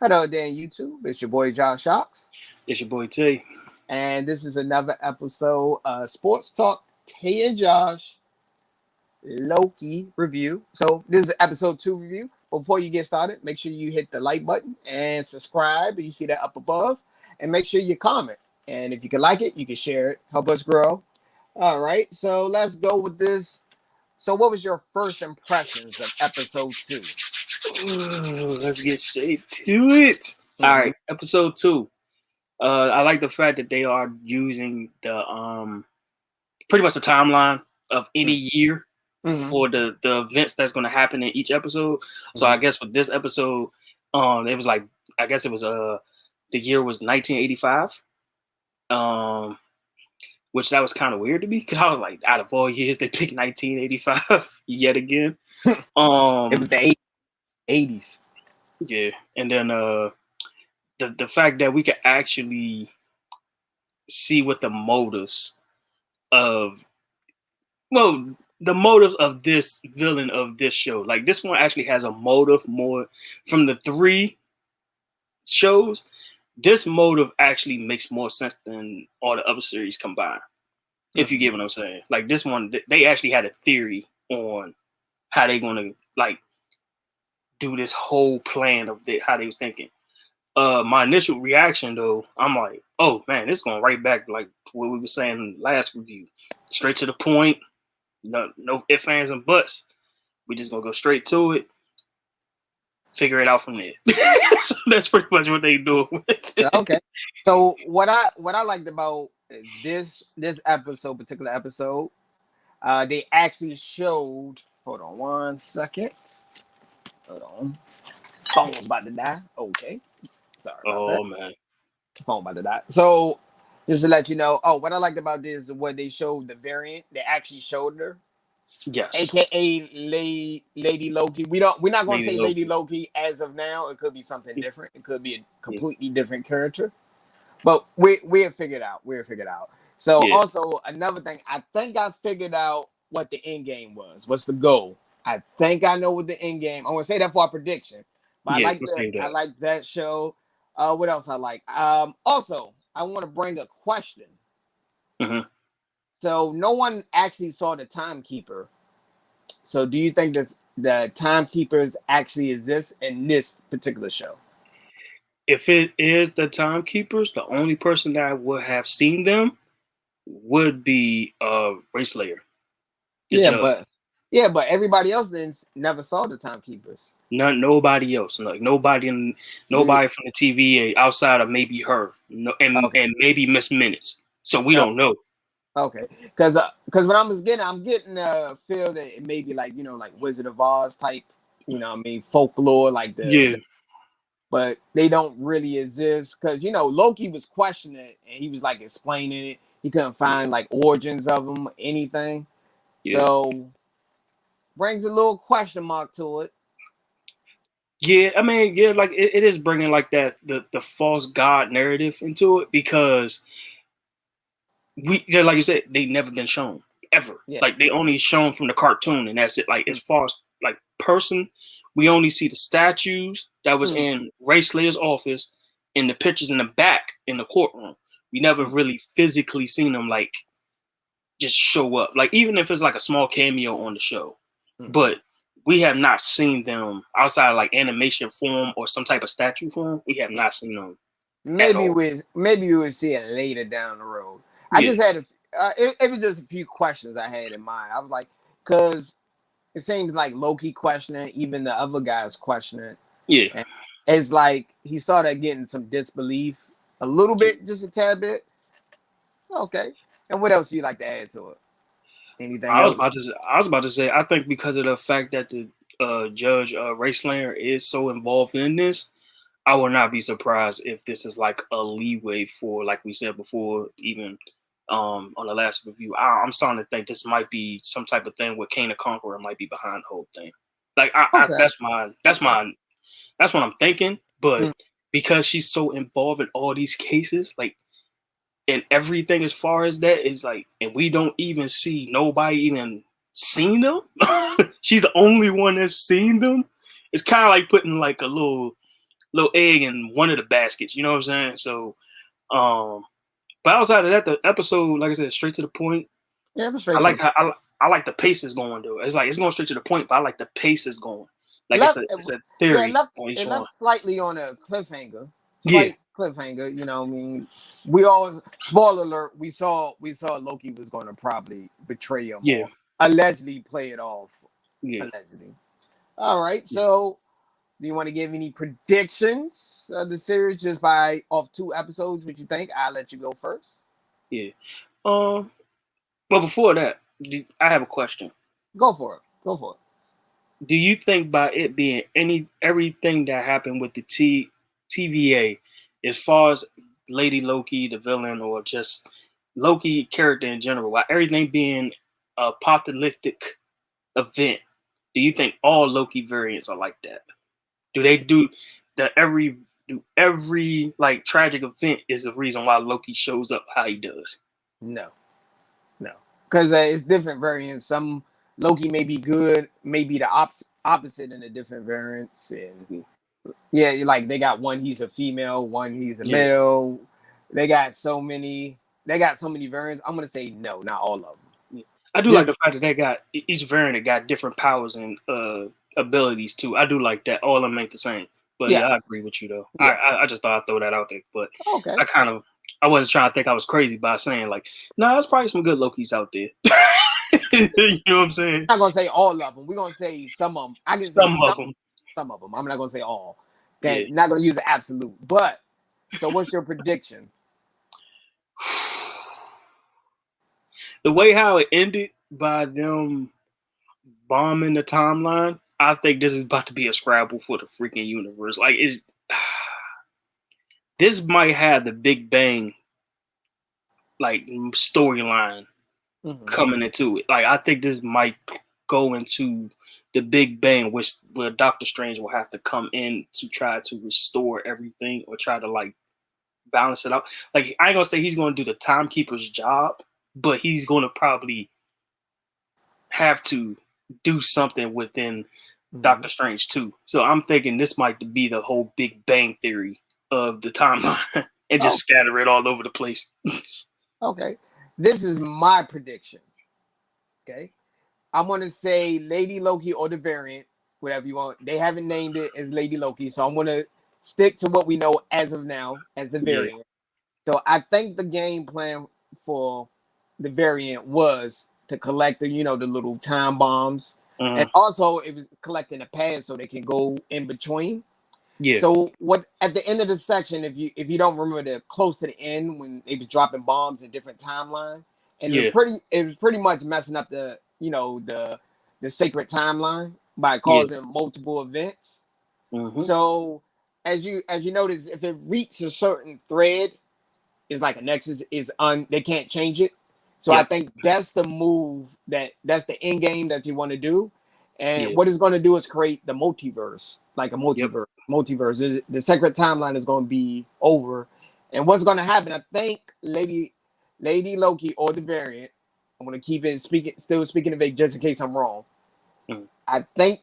Hello there, YouTube. It's your boy Josh Shocks, It's your boy T. and this is another episode of Sports Talk Tay and Josh Loki review. So this is episode 2 review. Before you get started, make sure you hit the like button and subscribe. You see that up above, and make sure you comment. And if you can like it, you can share it. Help us grow. All right, so let's go with this. So, what was your first impressions of episode 2? Ooh, let's get straight to it. All Mm-hmm. right, episode 2. I like the fact that they are using the pretty much the timeline of any year Mm-hmm. for the events that's going to happen in each episode. So I Mm-hmm. guess with this episode, it was like I guess it was the year was 1985. Um, which that was kind of weird to me because I was like, out of all years, they picked 1985 yet again. It was the 80s. Yeah, and then the fact that we could actually see what the motives of the motives of this villain of this show. Like this one actually has a motive more from the 3 shows. This motive actually makes more sense than all the other series combined. If you get what I'm saying. Like this one, they actually had a theory on how they're gonna like do this whole plan of how they was thinking. My initial reaction though, I'm like, oh man, it's going right back like what we were saying in the last review. Straight to the point, no ifs, ands, and buts. We just gonna go straight to it, figure it out from there. So that's pretty much what they do with it. Okay. So what I liked about this particular episode, they actually showed. Hold on one second. Hold on. Phone's about to die. Okay. Sorry about that. Oh man. Phone about to die. So just to let you know, what I liked about this is what they showed the variant. They actually showed her, Yes. aka Lady Loki. We're not going to say Loki. Lady Loki as of now. It could be something different. It could be a completely different character. But we'll figure it out. We'll figure it out. So also another thing, I think I figured out what the end game was. What's the goal? I think I know what the end game. I want to say that for a prediction. But I like that show. What else I like? Also, I want to bring a question. Mm-hmm. So no one actually saw the timekeeper. So do you think that the timekeepers actually exist in this particular show? If it is the timekeepers, the only person that would have seen them would be Ray Slayer. But everybody else then never saw the timekeepers. Nobody else, like nobody from the TVA outside of maybe her, and maybe Miss Minutes. So we don't know. Okay, because what I'm getting a feel that it may be like like Wizard of Oz type, folklore like but they don't really exist because Loki was questioning it and he was like explaining it. He couldn't find like origins of them, anything. Yeah. So brings a little question mark to it. Yeah, I mean, like it is bringing like that the false god narrative into it because like you said, they've never been shown ever. Yeah. Like they only shown from the cartoon and that's it. Like as far as like person, we only see the statues that was in Ray Slayer's office and the pictures in the back in the courtroom. We never really physically seen them like just show up. Like even if it's like a small cameo on the show, but we have not seen them outside of like animation form or some type of statue form. We have not seen them. Maybe we would see it later down the road. I just had it was just a few questions I had in mind. I was like, because it seems like Loki questioning, even the other guys questioning. Yeah, and it's like he started getting some disbelief a little bit, just a tad bit. Okay, and what else do you like to add to it? Anything else? I was about to say, I think because of the fact that the Judge Ray Slayer is so involved in this, I will not be surprised if this is like a leeway for, like we said before, even on the last review. I'm starting to think this might be some type of thing where Kane the Conqueror might be behind the whole thing. Like that's what I'm thinking. But because she's so involved in all these cases, like. And everything as far as that is like, and we don't even see nobody even seen them. She's the only one that's seen them. It's kind of like putting like a little little egg in one of the baskets. You know what I'm saying? So, but outside of that, the episode, like I said, straight to the point. Yeah, it was I straight to like the how I like the pace is going though. It's like it's going straight to the point, but I like the pace is going. Like left. it's a Yeah, theory on it each left one. slightly on a cliffhanger. Yeah, Slight cliffhanger. You know, what I mean, we always spoiler alert. We saw Loki was going to probably betray him yeah, or allegedly play it off. yeah, Allegedly. All right. yeah, So, do you want to give any predictions of the series just by off 2 episodes? What you think? I'll let you go first. yeah. But before that, I have a question. Go for it. Go for Do you think by it being everything that happened with the TVA, as far as Lady Loki, the villain, or just Loki character in general, by everything being a apocalyptic event, do you think all Loki variants are like that? Do they do the every like tragic event is the reason why Loki shows up how he does? it. No. No, because it's different variants. Some Loki may be good, maybe the opposite in the different variants. And yeah, like they got one he's a female, one he's a Yeah, male. They got so many. They got so many variants. I'm gonna say no, not all of them. yeah. I do like Just the fact that they got each variant got different powers and abilities too. I do like that. All of them ain't the same. But yeah, yeah, I agree with you though. yeah. I just thought I'd throw that out there. But Okay. I kind of I wasn't trying to think I was crazy by saying like, no, there's probably some good Lokis out there. You know what I'm saying? I'm not gonna say all of them. We're gonna say some of them. I can say Some of some. them. Some of them. I'm not gonna say all. Yeah. Okay, not gonna use the absolute. But so, what's your prediction? The way how it ended by them bombing the timeline, I think this is about to be a scrabble for the freaking universe. Like, this might have the Big Bang like storyline Mm-hmm. coming into it. Like, I think this might go into the Big Bang, which where Doctor Strange will have to come in to try to restore everything or try to like balance it out. Like, I ain't gonna say he's gonna do the timekeeper's job, but he's gonna probably have to do something within Mm-hmm. Doctor Strange too. So I'm thinking this might be the whole Big Bang theory of the timeline and just Oh, scatter it all over the place. okay. This is my prediction. Okay. I'm gonna say Lady Loki or the variant, whatever you want. They haven't named it as Lady Loki, so I'm gonna stick to what we know as of now as the Yeah. variant. So I think the game plan for the variant was to collect the little time bombs, and Uh, also it was collecting a pad so they can go in between. yeah. So what at the end of the section, if you don't remember the close to the end when they was dropping bombs in different timeline, and Yeah. it was pretty much messing up the sacred timeline by Yeah. causing multiple events. Hmm. So as you notice, if it reaches a certain thread, is like a nexus they can't change it. So I Yep. think that's the move that's the end game that you want to do. And Yeah. what it's going to do is create the multiverse, like a Yep. multiverse. The sacred timeline is going to be over. And what's going to happen? I think Lady Loki or the variant. I'm going to keep it still speaking of it just in case I'm wrong. Mm. I think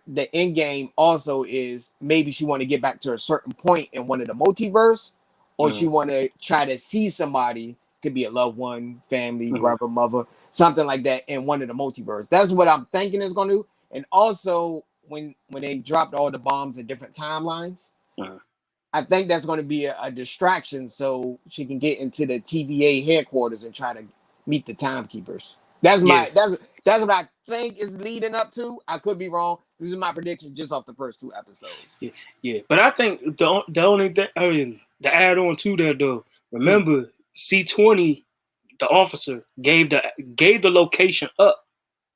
the end game also is maybe she want to get back to a certain point in one of the multiverse, or she Mm. want to try to see somebody, could be a loved one, family, Hmm. brother, mother, something like that in one of the multiverse. That's what I'm thinking is going to. And also when they dropped all the bombs in different timelines, Mm. I think that's going to be a distraction so she can get into the TVA headquarters and try to meet the timekeepers. That's Yeah. my that's what I think is leading up to. I could be wrong. This is my prediction just off the first 2 episodes. Yeah. Yeah. But I think the only thing, I mean, the add on to that though, Hmm. remember C20, the officer gave the location up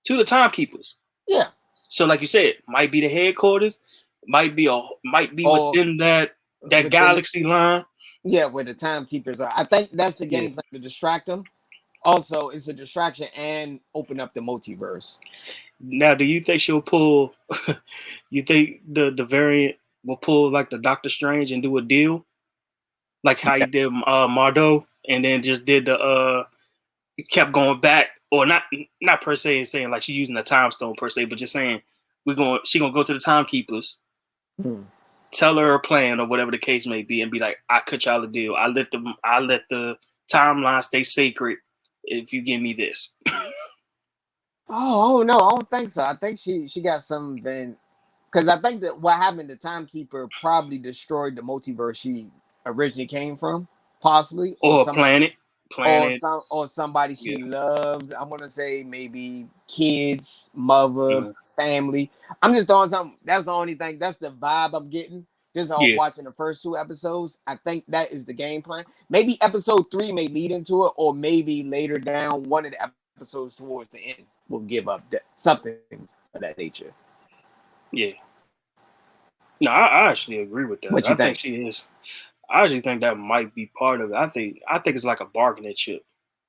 to the timekeepers. Yeah. So, like you said, might be the headquarters, might be Or within that within galaxy line. where the timekeepers are. I think that's the Yeah. game plan to distract them. Also, it's a distraction and open up the multiverse. Now, do you think she'll pull? You think the variant will pull like the Doctor Strange and do a deal, like how he did Mardo, and then just did the kept going back, or not per se saying like she's using the time stone per se, but just saying she gonna go to the timekeepers Hmm. tell her a plan or whatever the case may be, and be like, "I cut y'all a deal. I let the timeline stay sacred if you give me this." Oh no, I don't think so. I think she got something because I think that what happened, the timekeeper probably destroyed the multiverse she originally came from, possibly, Or planet. or somebody she Yeah. loved. I'm gonna say maybe kids, mother, Mhm. family. I'm just throwing something. That's the only thing. That's the vibe I'm getting. Just on Yeah. watching the first two episodes, I think that is the game plan. Maybe episode 3 may lead into it, or maybe later down one of the episodes towards the end will give up something of that nature. Yeah. No, I actually agree with that. What you I think think? she is. I actually think that might be part of it. I think it's like a bargaining chip.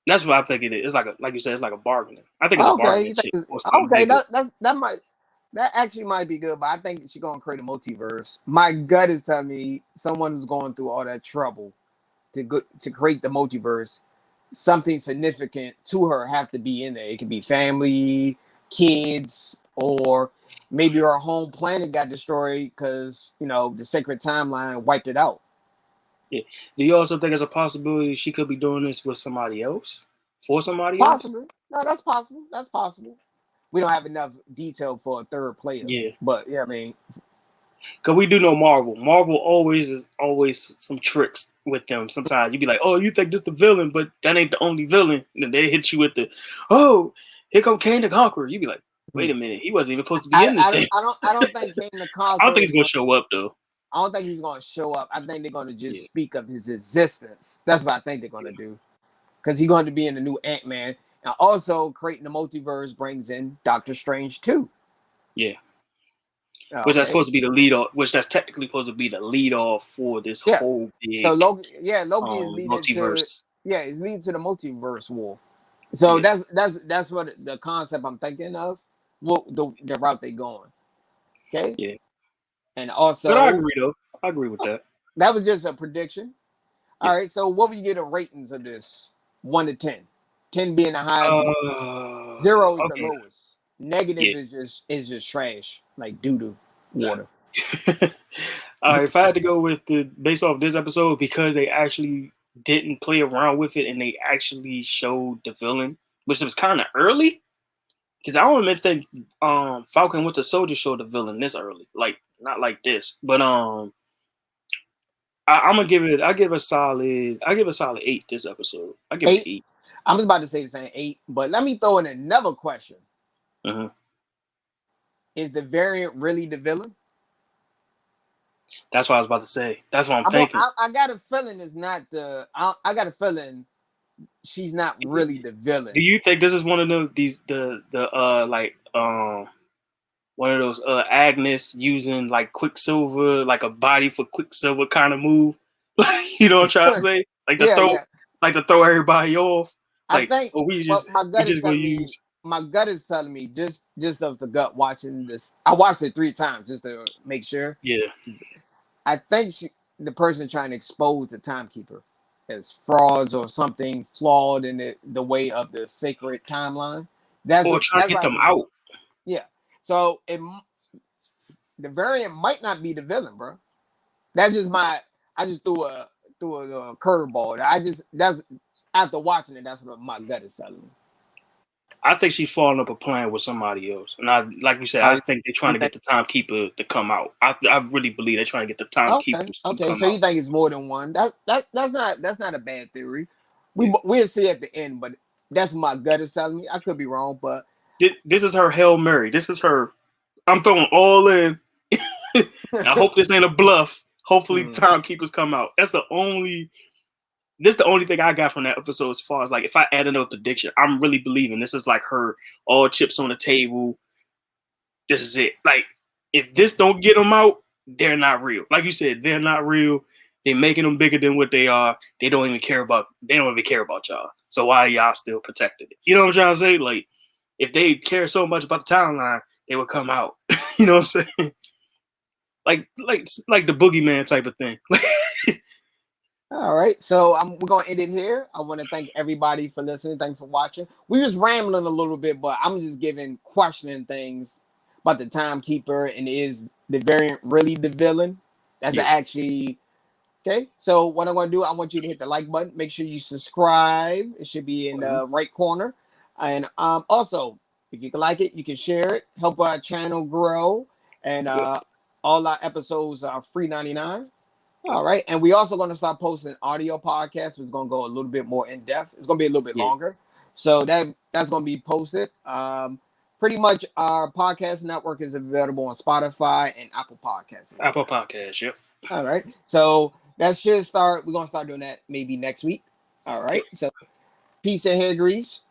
That's what I think it is. It's like you said, it's like a bargaining. I think it's a Okay, bargaining you think chip or something okay? bigger. That actually might be good, but I think she's gonna create a multiverse. My gut is telling me someone who's going through all that trouble to create the multiverse, something significant to her have to be in there. It could be family, kids, or maybe her home planet got destroyed because the sacred timeline wiped it out. Yeah. Do you also think it's a possibility she could be doing this with somebody else? For somebody else? Possibly, no, that's possible. That's possible. We don't have enough detail for a third player, Yeah. but yeah, I mean, Cause we do know Marvel. Marvel always is always some tricks with them. Sometimes you be like, "Oh, you think this the villain, but that ain't the only villain." And then they hit you with the, "Oh, here come Kang the Conqueror." You be like, "Wait a minute, he wasn't even supposed to be in this thing." I don't think King the I don't Conqueror think is he's gonna going. show up though. I don't think he's going to show up. I think they're going to Yeah, just speak of his existence. That's what I think they're going to do because he's going to be in the new Ant Man. And also, creating the multiverse brings in Doctor Strange too. yeah. Which that's Okay, supposed to be the lead off. Which that's technically supposed to be the lead off for this yeah. whole So big Loki is leading to multiverse. it's leading to the multiverse war. So Yeah, that's what the concept I'm thinking of. What the route they going. Okay, yeah. and But I also agree though. I agree with that. that was just a prediction. Yeah. All right, so what would you get a ratings of this? 1 to 10. 10 being the highest, zero is the Okay. lowest. Negative Yeah. is just trash, like doo doo water. All right, if I had to go with the based off this episode, because they actually didn't play around with it and they actually showed the villain, which was kind of early. Because I don't even think Falcon Winter Soldier showed the villain this early, like not like this. But I'm gonna give it. I give it a solid 8 this episode. I give it an Eight. 8. I'm just about to say the same 8, but let me throw in another question. Uh-huh. Is the variant really the villain? That's what I was about to say. That's what I'm thinking. I got a feeling it's not the. I got a feeling she's not really the Do villain. you think this is one of the like one of those Agnes using like Quicksilver, like a body for Quicksilver kind of move? Like, you know what I'm trying to say? Yeah, yeah. Like to throw everybody off. I Like, think oh, what we just gonna use. my gut is telling me just of the gut watching this. I watched it 3 times just to make sure. Yeah, I think the person trying to expose the timekeeper as frauds or something flawed in the way of the sacred timeline. or trying to That's get them right. out. Yeah. So the variant might not be the villain, bro. That's just my. I just threw a curveball. That's after watching it. That's what my gut is telling me. I think she's falling up a plan with somebody else, and like you said, Uh, I think they're trying you to get think the timekeeper to come out. I really believe they're trying to get the okay, timekeepers to okay. come So you out. think it's more than one? That's not a bad theory. Yeah. We'll see at the end, but that's what my gut is telling me. I could be wrong, but This is her Hail Mary. This is her. I'm throwing all in. I hope this ain't a bluff. Hopefully, mm, timekeepers come out. This is the only thing I got from that episode as far as like if I add another prediction, I'm really believing this is like her all chips on the table. This is it. Like if this don't get them out, they're not real. Like you said, they're not real. They're making them bigger than what they are. They don't even care about. They don't even care about y'all. So why are y'all still protected? You know what I'm trying to say? Like if they care so much about the timeline, they would come out. You know what I'm saying? Like the boogeyman type of thing. all right. So we're gonna end it here. I want to thank everybody for listening. Thanks for watching. We was rambling a little bit, but I'm just giving questioning things about the timekeeper and is the variant really the villain? That's Yeah. actually okay. So what I'm gonna do, I want you to hit the like button. Make sure you subscribe. It should be in the right corner. And also, if you can like it, you can share it. Help our channel grow. And Yep. all our episodes are free 99. Yep. All right. And we also going to start posting audio podcasts. It's going to go a little bit more in depth. It's going to be a little bit Yeah. longer. So that's going to be posted. Pretty much our podcast network is available on Spotify and Apple Podcasts as Apple well. Podcast. Yep. All right. So that should start. We're going to start doing that maybe next week. All right. Yep. So peace and hair grease.